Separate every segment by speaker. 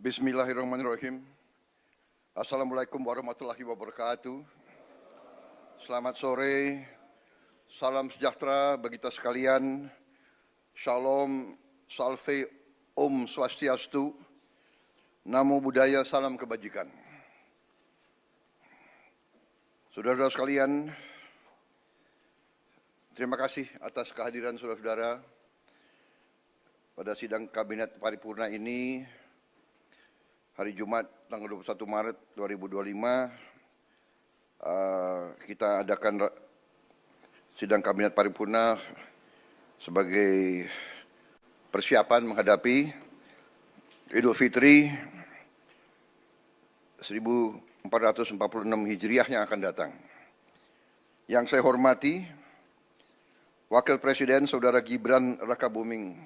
Speaker 1: Bismillahirrahmanirrahim. Assalamualaikum warahmatullahi wabarakatuh. Selamat sore, salam sejahtera bagi kita sekalian. Shalom, salve, Om Swastiastu, Namo Buddhaya, salam kebajikan. Saudara-saudara sekalian, terima kasih atas kehadiran saudara-saudara pada sidang Kabinet Paripurna ini. Hari Jumat tanggal 21 Maret 2025 kita adakan sidang Kabinet Paripurna sebagai persiapan menghadapi Idul Fitri 1446 Hijriah yang akan datang. Yang saya hormati Wakil Presiden Saudara Gibran Rakabuming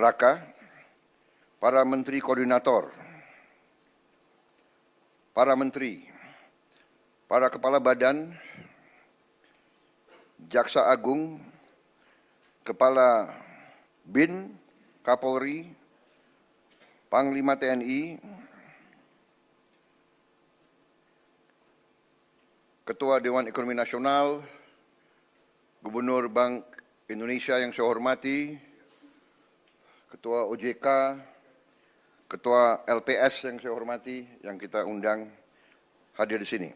Speaker 1: Raka, para Menteri Koordinator, para Menteri, para Kepala Badan, Jaksa Agung, Kepala BIN, Kapolri, Panglima TNI, Ketua Dewan Ekonomi Nasional, Gubernur Bank Indonesia yang saya hormati, Ketua OJK, Ketua LPS yang saya hormati, yang kita undang hadir di sini.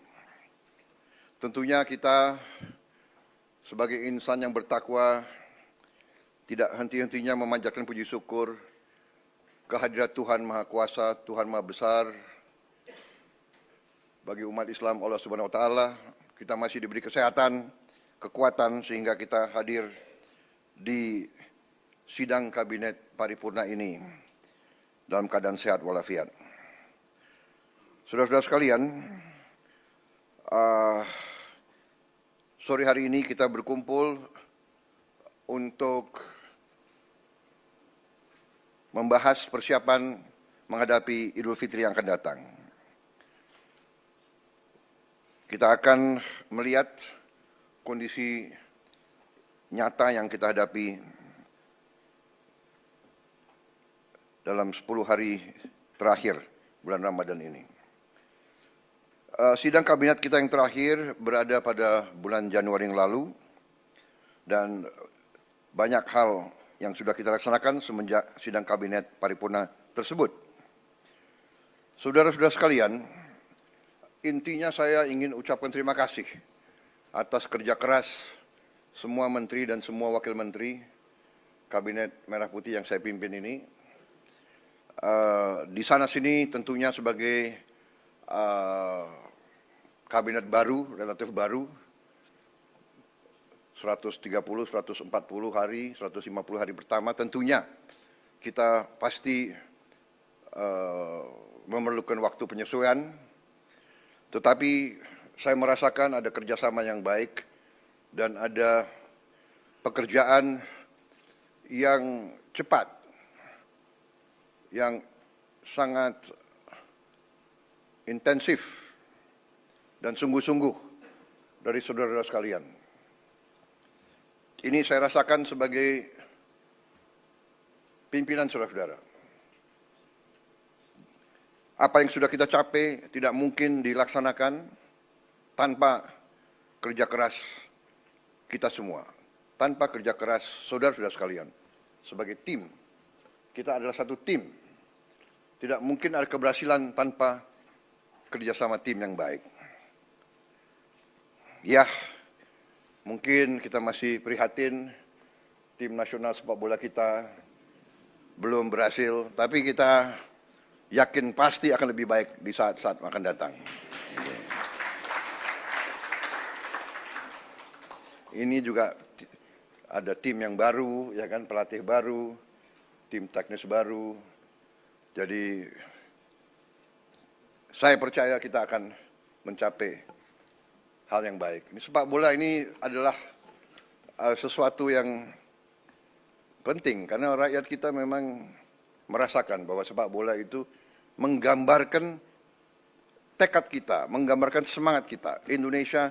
Speaker 1: Tentunya kita sebagai insan yang bertakwa tidak henti-hentinya memanjatkan puji syukur kehadirat Tuhan Maha Kuasa, Tuhan Maha Besar. Bagi umat Islam Allah Subhanahu wa taala, kita masih diberi kesehatan, kekuatan sehingga kita hadir di sidang Kabinet Paripurna ini dalam keadaan sehat walafiat. Saudara-saudara sekalian, sore hari ini kita berkumpul untuk membahas persiapan menghadapi Idul Fitri yang akan datang. Kita akan melihat kondisi nyata yang kita hadapi dalam 10 hari terakhir bulan Ramadan ini. Sidang kabinet kita yang terakhir berada pada bulan Januari yang lalu, dan banyak hal yang sudah kita laksanakan semenjak sidang kabinet paripurna tersebut. Saudara-saudara sekalian, intinya saya ingin ucapkan terima kasih atas kerja keras semua menteri dan semua wakil menteri Kabinet Merah Putih yang saya pimpin ini. Di sana sini tentunya sebagai kabinet baru, relatif baru, 130, 140 hari, 150 hari pertama, tentunya kita pasti memerlukan waktu penyesuaian, tetapi saya merasakan ada kerjasama yang baik dan ada pekerjaan yang cepat, yang sangat intensif dan sungguh-sungguh dari saudara-saudara sekalian. Ini saya rasakan sebagai pimpinan saudara-saudara. Apa yang sudah kita capai tidak mungkin dilaksanakan tanpa kerja keras kita semua, tanpa kerja keras saudara-saudara sekalian. Sebagai tim, kita adalah satu tim. Tidak mungkin ada keberhasilan tanpa kerjasama tim yang baik. Ya, mungkin kita masih prihatin tim nasional sepak bola kita belum berhasil, tapi kita yakin pasti akan lebih baik di saat-saat akan datang. Ini juga ada tim yang baru, ya kan, pelatih baru, tim teknis baru. Jadi saya percaya kita akan mencapai hal yang baik. Ini sepak bola ini adalah sesuatu yang penting karena rakyat kita memang merasakan bahwa sepak bola itu menggambarkan tekad kita, menggambarkan semangat kita. Indonesia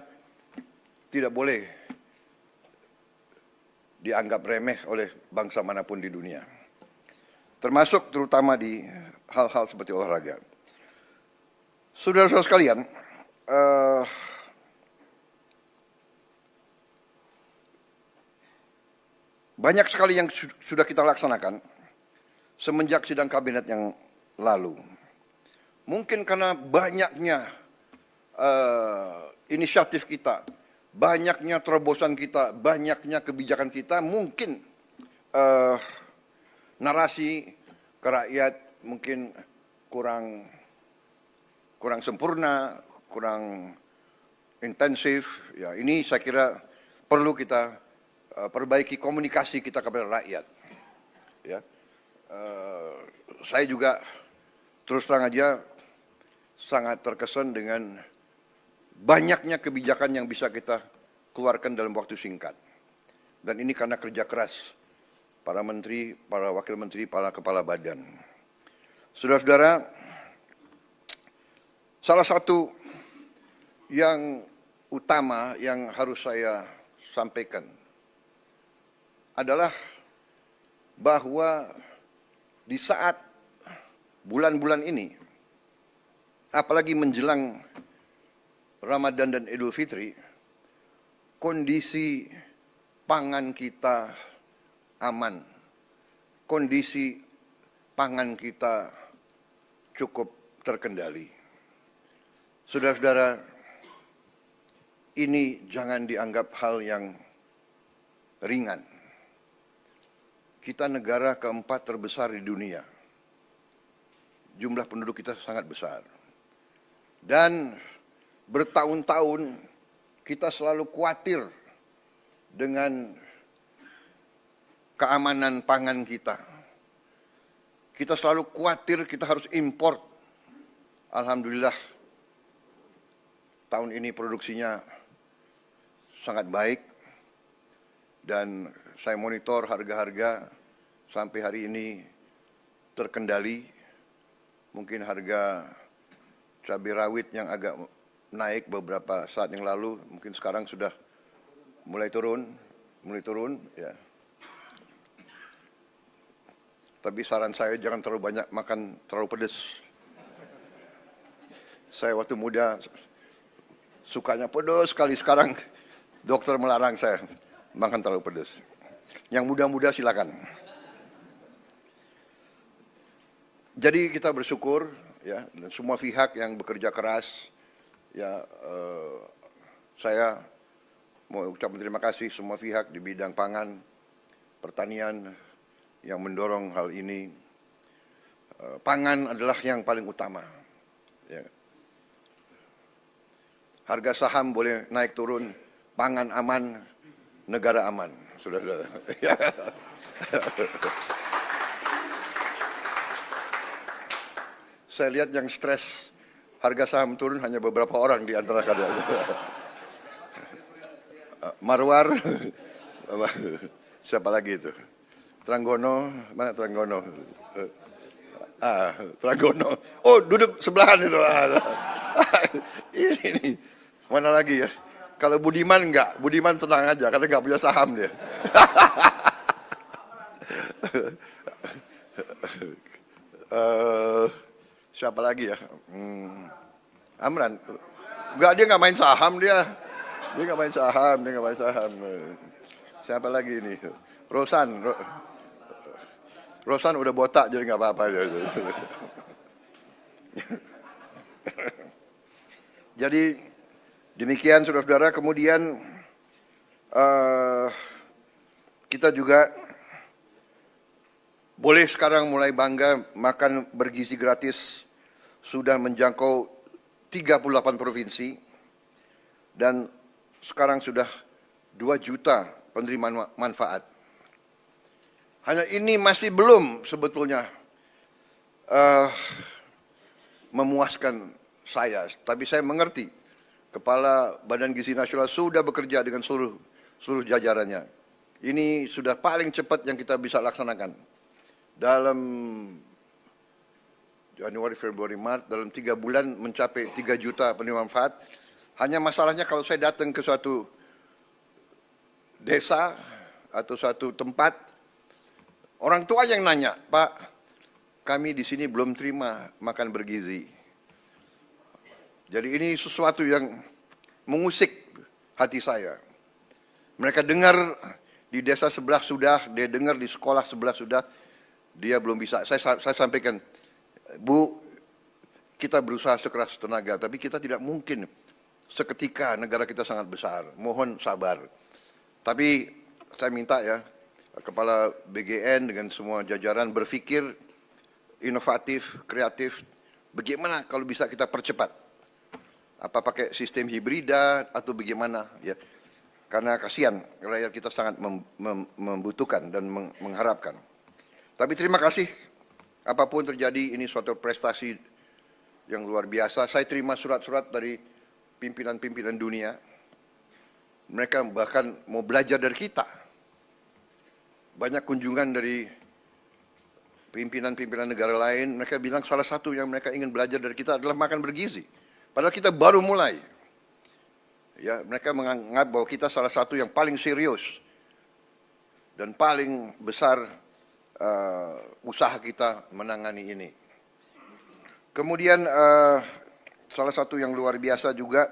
Speaker 1: tidak boleh dianggap remeh oleh bangsa manapun di dunia. termasuk terutama di hal-hal seperti olahraga. Saudara-saudara sekalian, banyak sekali yang sudah kita laksanakan semenjak sidang kabinet yang lalu. Mungkin karena banyaknya inisiatif kita, banyaknya terobosan kita, banyaknya kebijakan kita, mungkin narasi ke rakyat mungkin kurang sempurna, kurang intensif. Ya, ini saya kira perlu kita perbaiki komunikasi kita kepada rakyat. Ya, saya juga terus terang aja sangat terkesan dengan banyaknya kebijakan yang bisa kita keluarkan dalam waktu singkat. Dan ini karena kerja keras para menteri, para wakil menteri, para kepala badan. Saudara-saudara, salah satu yang utama yang harus saya sampaikan adalah bahwa di saat bulan-bulan ini, apalagi menjelang Ramadan dan Idul Fitri, kondisi pangan kita aman, kondisi pangan kita cukup terkendali. Saudara-saudara, ini jangan dianggap hal yang ringan. Kita negara keempat terbesar di dunia. Jumlah penduduk kita sangat besar. Dan bertahun-tahun kita selalu khawatir dengan keamanan pangan kita. Kita selalu khawatir kita harus import. Alhamdulillah tahun ini produksinya sangat baik dan saya monitor harga-harga sampai hari ini terkendali. Mungkin harga cabai rawit yang agak naik beberapa saat yang lalu, mungkin sekarang sudah mulai turun ya. Tapi saran saya jangan terlalu banyak makan terlalu pedas. Saya waktu muda sukanya pedas sekali, sekarang dokter melarang saya makan terlalu pedas. Yang muda-muda silakan. Jadi kita bersyukur ya, dan semua pihak yang bekerja keras ya, saya mau ucapkan terima kasih semua pihak di bidang pangan, pertanian yang mendorong hal ini. Pangan adalah yang paling utama. Ya. Harga saham boleh naik turun, pangan aman, negara aman. Saudara-saudara. Saya lihat yang stres harga saham turun hanya beberapa orang di antara kalian. Marwar, siapa lagi itu? Tranggono, mana Tranggono? Tranggono. Oh, duduk sebelahan itu. Ini, mana lagi ya? Kalau Budiman enggak, Budiman tenang aja karena enggak punya saham dia. Siapa lagi ya? Amran. Enggak, dia enggak main saham dia. Dia enggak main saham. Siapa lagi ini? Rosan udah botak jadi nggak apa-apa dia. Jadi demikian saudara-saudara. Kemudian kita juga boleh sekarang mulai bangga makan bergizi gratis sudah menjangkau 38 provinsi dan sekarang sudah 2 juta penerima manfaat. Hanya ini masih belum sebetulnya memuaskan saya, tapi saya mengerti Kepala Badan Gizi Nasional sudah bekerja dengan seluruh jajarannya. Ini sudah paling cepat yang kita bisa laksanakan. Dalam Januari, Februari, Maret, dalam 3 bulan mencapai 3 juta penerima manfaat. Hanya masalahnya kalau saya datang ke suatu desa atau suatu tempat, orang tua yang nanya, Pak, kami di sini belum terima makan bergizi. Jadi ini sesuatu yang mengusik hati saya. Mereka dengar di desa sebelah sudah, dia dengar di sekolah sebelah sudah, dia belum bisa. Saya sampaikan, Bu, kita berusaha sekeras tenaga, tapi kita tidak mungkin seketika, negara kita sangat besar. Mohon sabar. Tapi saya minta ya, Kepala BGN dengan semua jajaran berpikir inovatif, kreatif. Bagaimana kalau bisa kita percepat? Apa pakai sistem hibrida atau bagaimana? Ya, karena kasihan rakyat kita sangat membutuhkan dan mengharapkan. Tapi terima kasih, apapun terjadi ini suatu prestasi yang luar biasa. Saya terima surat-surat dari pimpinan-pimpinan dunia. Mereka bahkan mau belajar dari kita. Banyak kunjungan dari pimpinan-pimpinan negara lain, mereka bilang salah satu yang mereka ingin belajar dari kita adalah makan bergizi. Padahal kita baru mulai. Ya, mereka menganggap bahwa kita salah satu yang paling serius dan paling besar usaha kita menangani ini. Kemudian salah satu yang luar biasa juga,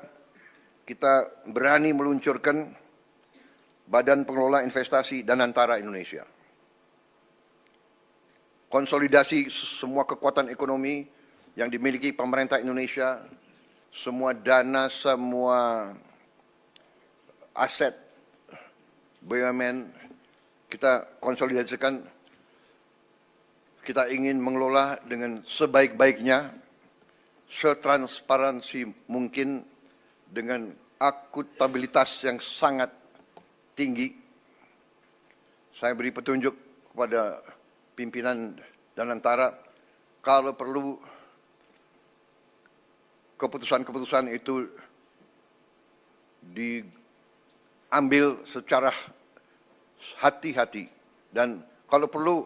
Speaker 1: kita berani meluncurkan Badan Pengelola Investasi Danantara Indonesia. Konsolidasi semua kekuatan ekonomi yang dimiliki pemerintah Indonesia, semua dana, semua aset BUMN, kita konsolidasikan, kita ingin mengelola dengan sebaik-baiknya, setransparansi mungkin, dengan akuntabilitas yang sangat tinggi. Saya beri petunjuk kepada pimpinan Danantara, kalau perlu keputusan-keputusan itu diambil secara hati-hati dan kalau perlu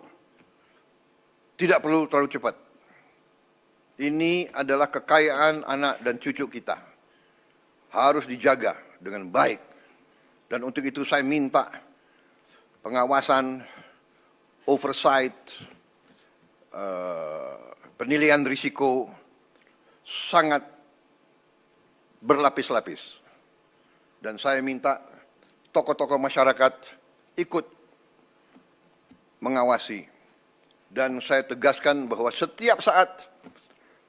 Speaker 1: tidak perlu terlalu cepat. Ini adalah kekayaan anak dan cucu kita, harus dijaga dengan baik. Dan untuk itu saya minta pengawasan, oversight, penilaian risiko sangat berlapis-lapis. Dan saya minta tokoh-tokoh masyarakat ikut mengawasi. Dan saya tegaskan bahwa setiap saat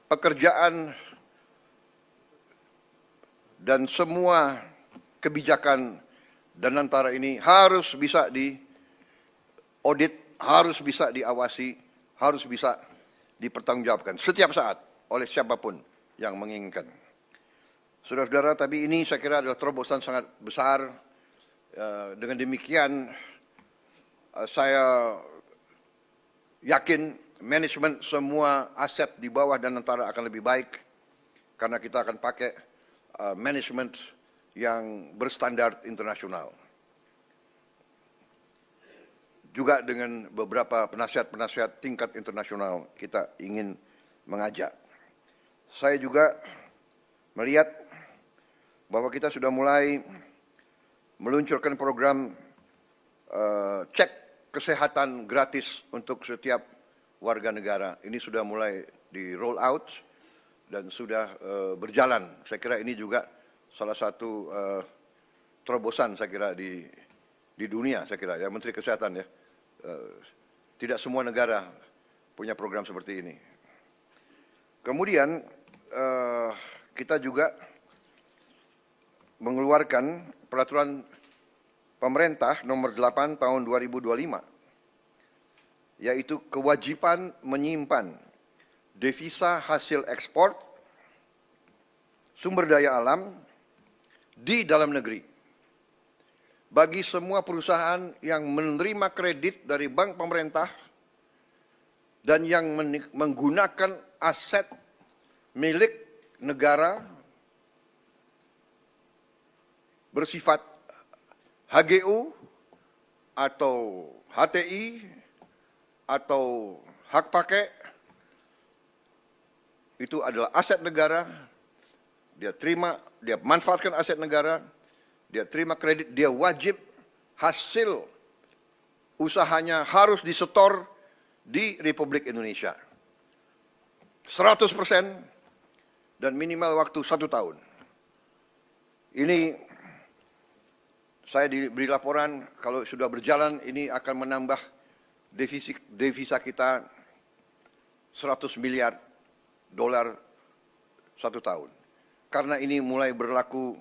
Speaker 1: pekerjaan dan semua kebijakan Danantara ini harus bisa diaudit, harus bisa diawasi, harus bisa dipertanggungjawabkan setiap saat oleh siapapun yang menginginkan. Saudara-saudara, tapi ini saya kira adalah terobosan sangat besar. Dengan demikian, saya yakin manajemen semua aset di bawah Danantara akan lebih baik karena kita akan pakai manajemen yang berstandar internasional. Juga dengan beberapa penasihat-penasihat tingkat internasional kita ingin mengajak. Saya juga melihat bahwa kita sudah mulai meluncurkan program cek kesehatan gratis untuk setiap warga negara. Ini sudah mulai di roll out dan sudah berjalan. Saya kira ini juga salah satu terobosan saya kira di dunia, saya kira ya, Menteri Kesehatan ya. Tidak semua negara punya program seperti ini. Kemudian kita juga mengeluarkan peraturan pemerintah nomor 8 tahun 2025, yaitu kewajiban menyimpan devisa hasil ekspor, sumber daya alam di dalam negeri. Bagi semua perusahaan yang menerima kredit dari bank pemerintah dan yang menggunakan aset milik negara bersifat HGU atau HTI atau hak pakai, itu adalah aset negara. Dia terima, dia manfaatkan aset negara, dia terima kredit, dia wajib hasil usahanya harus disetor di Republik Indonesia. 100% dan minimal waktu 1 tahun. Ini saya diberi laporan kalau sudah berjalan ini akan menambah devisa kita 100 miliar dolar 1 tahun. Karena ini mulai berlaku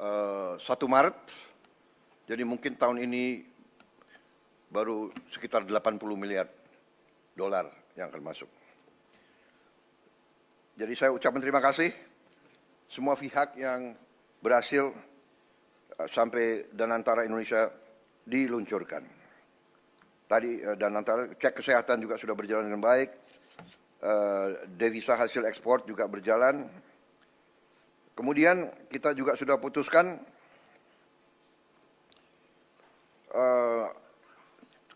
Speaker 1: 1 Maret, jadi mungkin tahun ini baru sekitar 80 miliar dolar yang akan masuk. Jadi saya ucapkan terima kasih semua pihak yang berhasil sampai Danantara Indonesia diluncurkan. Tadi Danantara cek kesehatan juga sudah berjalan dengan baik, devisa hasil ekspor juga berjalan. Kemudian kita juga sudah putuskan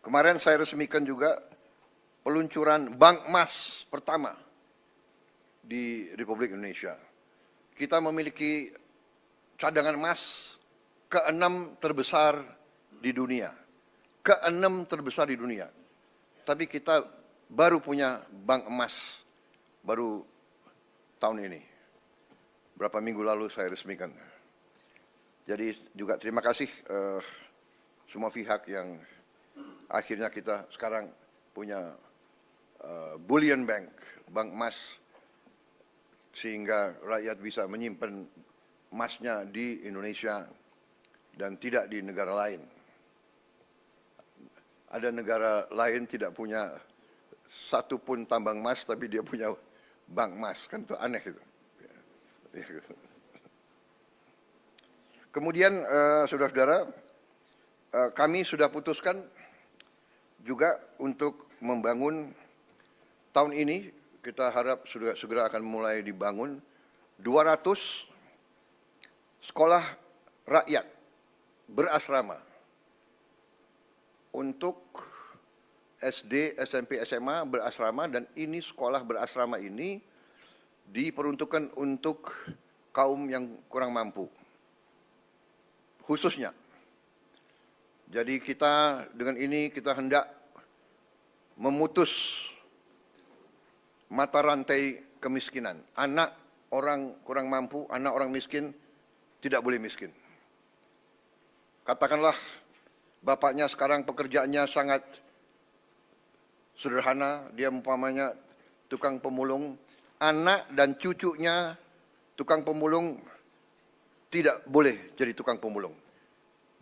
Speaker 1: kemarin saya resmikan juga peluncuran bank emas pertama di Republik Indonesia. Kita memiliki cadangan emas ke-6 terbesar di dunia. Ke-6 terbesar di dunia. Tapi kita baru punya bank emas baru tahun ini. Berapa minggu lalu saya resmikan. Jadi juga terima kasih semua pihak yang akhirnya kita sekarang punya bullion bank, bank emas, sehingga rakyat bisa menyimpan emasnya di Indonesia dan tidak di negara lain. Ada negara lain tidak punya satu pun tambang emas, tapi dia punya bank emas, kan itu aneh itu. Kemudian saudara-saudara, kami sudah putuskan juga untuk membangun tahun ini, kita harap sudah segera akan mulai dibangun 200 sekolah rakyat berasrama untuk SD, SMP, SMA berasrama, dan ini sekolah berasrama ini diperuntukkan untuk kaum yang kurang mampu khususnya. Jadi kita dengan ini kita hendak memutus mata rantai kemiskinan. Anak orang kurang mampu, anak orang miskin tidak boleh miskin. Katakanlah bapaknya sekarang pekerjaannya sangat sederhana, dia umpamanya tukang pemulung, anak dan cucunya tukang pemulung tidak boleh jadi tukang pemulung.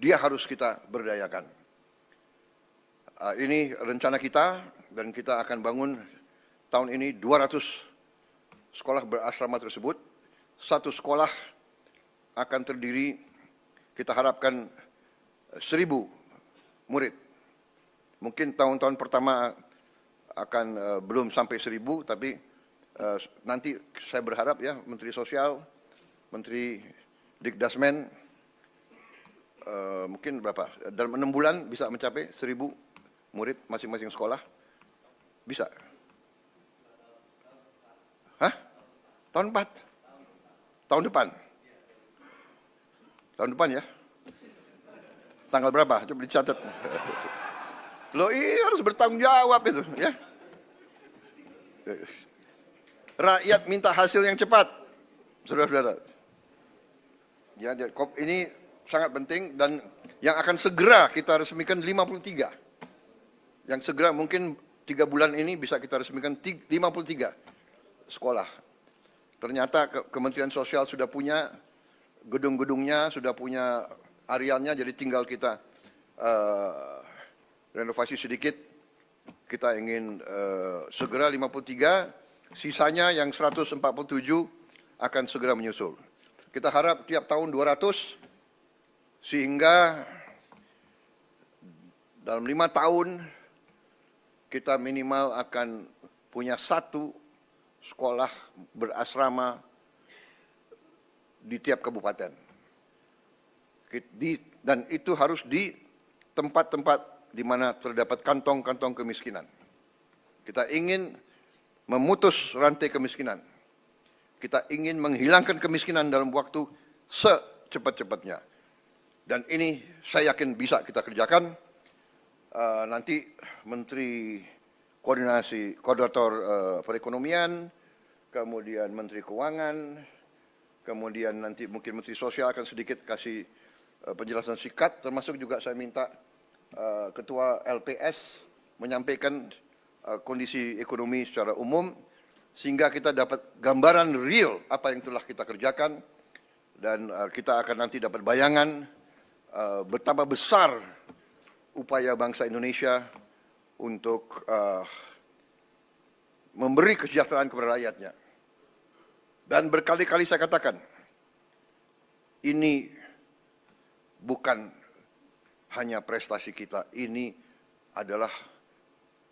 Speaker 1: Dia harus kita berdayakan. Ini rencana kita dan kita akan bangun tahun ini 200 sekolah berasrama tersebut. Satu sekolah akan terdiri, kita harapkan 1.000 murid. Mungkin tahun-tahun pertama akan belum sampai 1.000, tapi nanti saya berharap ya Menteri Sosial, Menteri Dikdasmen, mungkin berapa? Dalam 6 bulan bisa mencapai 1.000 murid masing-masing sekolah. Bisa. Hah? Tahun 4? Tahun depan? Tahun depan ya? Tanggal berapa? Coba dicatat. Loh, ini harus bertanggung jawab itu, ya. Rakyat minta hasil yang cepat, saudara-saudara. Ya, ini sangat penting dan yang akan segera kita resmikan 53. Yang segera mungkin 3 bulan ini bisa kita resmikan 53 sekolah. Ternyata Kementerian Sosial sudah punya gedung-gedungnya, sudah punya arealnya, jadi tinggal kita renovasi sedikit. Kita ingin segera 53, sisanya yang 147 akan segera menyusul. Kita harap tiap tahun 200, sehingga dalam 5 tahun kita minimal akan punya 1 sekolah berasrama di tiap kabupaten. Dan itu harus di tempat-tempat di mana terdapat kantong-kantong kemiskinan. Kita ingin memutus rantai kemiskinan. Kita ingin menghilangkan kemiskinan dalam waktu secepat-cepatnya. Dan ini saya yakin bisa kita kerjakan. Nanti Menteri koordinator perekonomian, kemudian Menteri Keuangan, kemudian nanti mungkin Menteri Sosial akan sedikit kasih penjelasan singkat, termasuk juga saya minta Ketua LPS menyampaikan kondisi ekonomi secara umum, sehingga kita dapat gambaran real apa yang telah kita kerjakan, dan kita akan nanti dapat bayangan betapa besar upaya bangsa Indonesia untuk memberi kesejahteraan kepada rakyatnya. Dan berkali-kali saya katakan, ini bukan hanya prestasi kita, ini adalah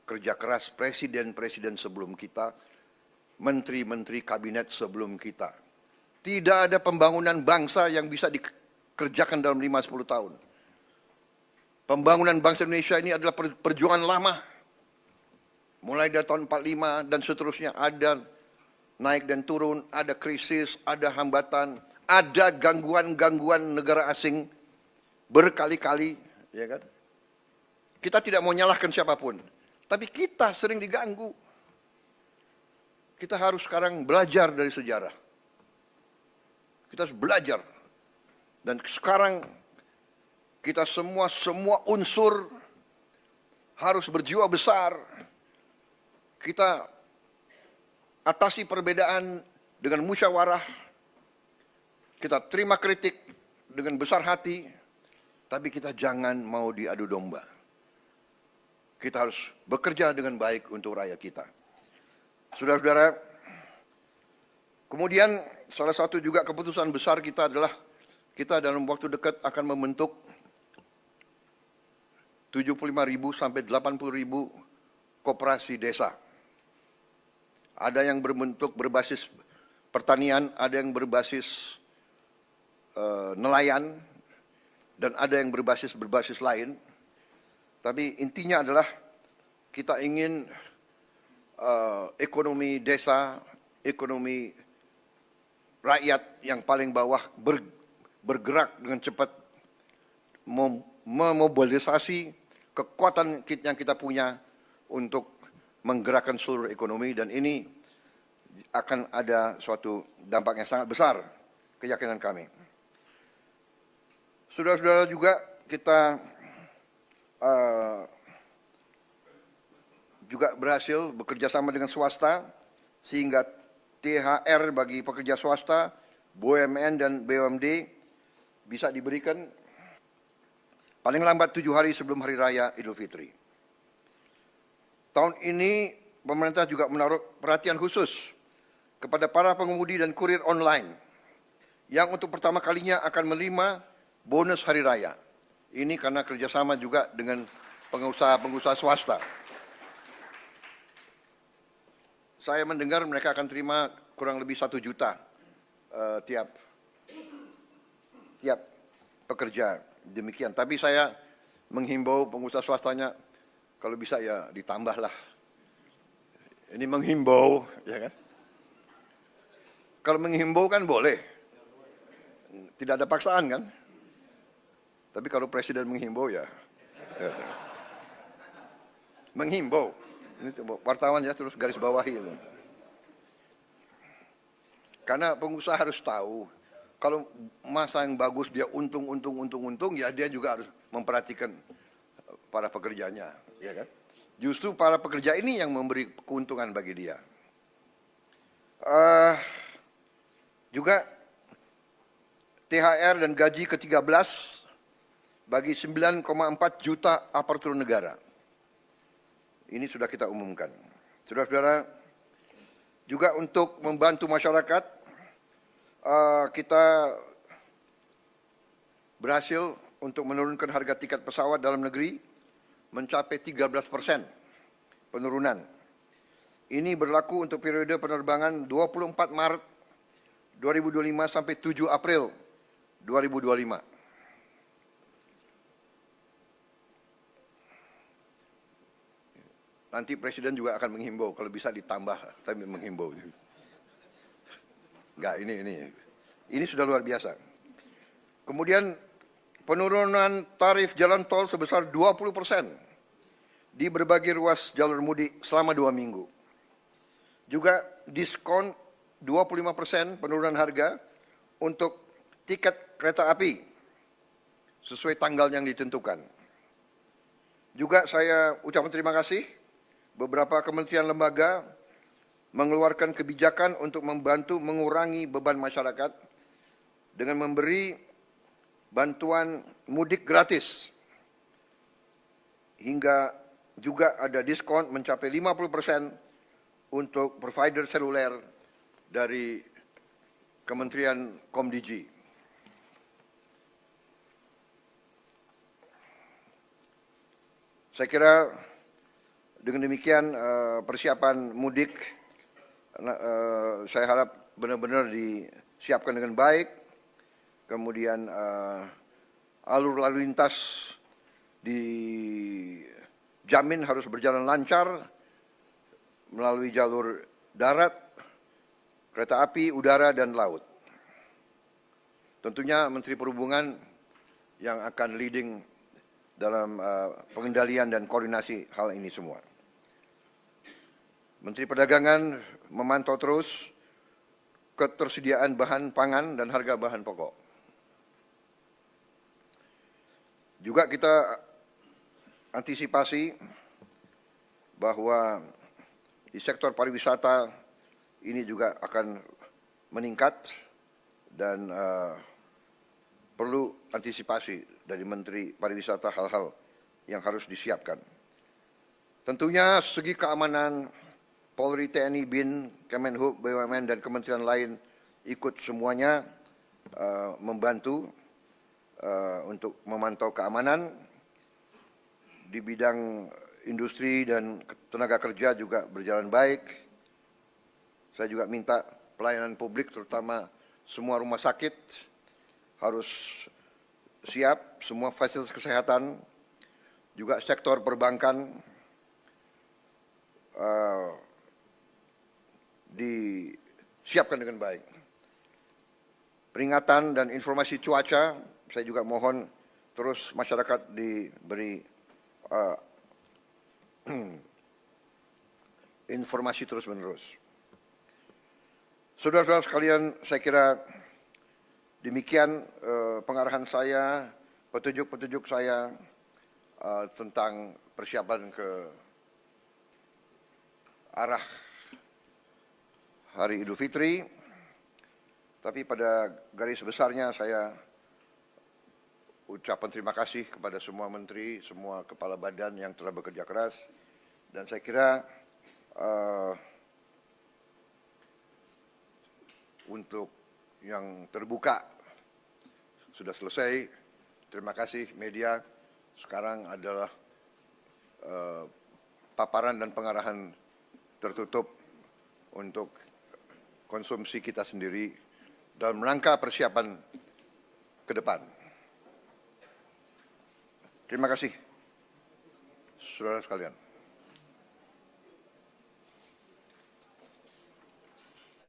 Speaker 1: kerja keras presiden-presiden sebelum kita, menteri-menteri kabinet sebelum kita. Tidak ada pembangunan bangsa yang bisa dikerjakan dalam 5-10 tahun. Pembangunan bangsa Indonesia ini adalah perjuangan lama. Mulai dari tahun 45 dan seterusnya, ada naik dan turun, ada krisis, ada hambatan, ada gangguan-gangguan negara asing berkali-kali, ya kan? Kita tidak mau nyalahkan siapapun, tapi kita sering diganggu. Kita harus sekarang belajar dari sejarah. Kita harus belajar. Dan sekarang kita semua unsur harus berjiwa besar. Kita atasi perbedaan dengan musyawarah. Kita terima kritik dengan besar hati, tapi kita jangan mau diadu domba. Kita harus bekerja dengan baik untuk rakyat kita. Saudara-saudara, kemudian salah satu juga keputusan besar kita adalah kita dalam waktu dekat akan membentuk 75.000 sampai 80.000 koperasi desa. Ada yang berbentuk berbasis pertanian, ada yang berbasis nelayan, dan ada yang berbasis lain. Tapi intinya adalah kita ingin ekonomi desa, ekonomi rakyat yang paling bawah bergerak dengan cepat, memobilisasi kekuatan yang kita punya untuk menggerakkan seluruh ekonomi, dan ini akan ada suatu dampak yang sangat besar, keyakinan kami. Saudara-saudara, juga kita juga berhasil bekerja sama dengan swasta, sehingga THR bagi pekerja swasta, BUMN dan BUMD bisa diberikan paling lambat 7 hari sebelum Hari Raya Idul Fitri. Tahun ini pemerintah juga menaruh perhatian khusus kepada para pengemudi dan kurir online yang untuk pertama kalinya akan menerima bonus Hari Raya. Ini karena kerjasama juga dengan pengusaha-pengusaha swasta. Saya mendengar mereka akan terima kurang lebih 1 juta tiap pekerja, demikian. Tapi saya menghimbau pengusaha swastanya, kalau bisa ya ditambahlah. Ini menghimbau, ya kan? Kalau menghimbau kan boleh, tidak ada paksaan kan? Tapi kalau presiden menghimbau ya. Menghimbau. Ini wartawan ya, terus garis bawahi itu. Karena pengusaha harus tahu, kalau masa yang bagus dia untung, ya dia juga harus memperhatikan para pekerjanya, ya kan? Justru para pekerja ini yang memberi keuntungan bagi dia. Juga THR dan gaji ke-13 bagi 9,4 juta aparatur negara. Ini sudah kita umumkan. Saudara-saudara, juga untuk membantu masyarakat, kita berhasil untuk menurunkan harga tiket pesawat dalam negeri mencapai 13% penurunan. Ini berlaku untuk periode penerbangan 24 Maret 2025 sampai 7 April 2025. Nanti Presiden juga akan menghimbau, kalau bisa ditambah, tapi menghimbau. Enggak, ini sudah luar biasa. Kemudian penurunan tarif jalan tol sebesar 20% di berbagai ruas jalur mudik selama 2 minggu. Juga diskon 25% penurunan harga untuk tiket kereta api sesuai tanggal yang ditentukan. Juga saya ucapkan terima kasih beberapa kementerian lembaga mengeluarkan kebijakan untuk membantu mengurangi beban masyarakat dengan memberi bantuan mudik gratis, hingga juga ada diskon mencapai 50% untuk provider seluler dari Kementerian Komdigi. Saya kira dengan demikian persiapan mudik saya harap benar-benar disiapkan dengan baik. Kemudian alur lalu lintas dijamin harus berjalan lancar melalui jalur darat, kereta api, udara, dan laut. Tentunya Menteri Perhubungan yang akan leading dalam pengendalian dan koordinasi hal ini semua. Menteri Perdagangan memantau terus ketersediaan bahan pangan dan harga bahan pokok. Juga kita antisipasi bahwa di sektor pariwisata ini juga akan meningkat dan perlu antisipasi dari Menteri Pariwisata hal-hal yang harus disiapkan. Tentunya segi keamanan Polri, TNI, BIN, Kemenhub, BUMN, dan kementerian lain ikut semuanya membantu untuk memantau keamanan. Di bidang industri dan tenaga kerja juga berjalan baik. Saya juga minta pelayanan publik, terutama semua rumah sakit harus siap, semua fasilitas kesehatan, juga sektor perbankan disiapkan dengan baik. Peringatan dan informasi cuaca, saya juga mohon terus masyarakat diberi informasi terus-menerus. Saudara-saudara sekalian, saya kira demikian pengarahan saya, petunjuk-petunjuk saya tentang persiapan ke arah Hari Idul Fitri. Tapi pada garis besarnya saya ucapan terima kasih kepada semua menteri, semua kepala badan yang telah bekerja keras. Dan saya kira untuk yang terbuka sudah selesai. Terima kasih media. Sekarang adalah paparan dan pengarahan tertutup untuk konsumsi kita sendiri dalam rangka persiapan ke depan. Terima kasih, saudara sekalian.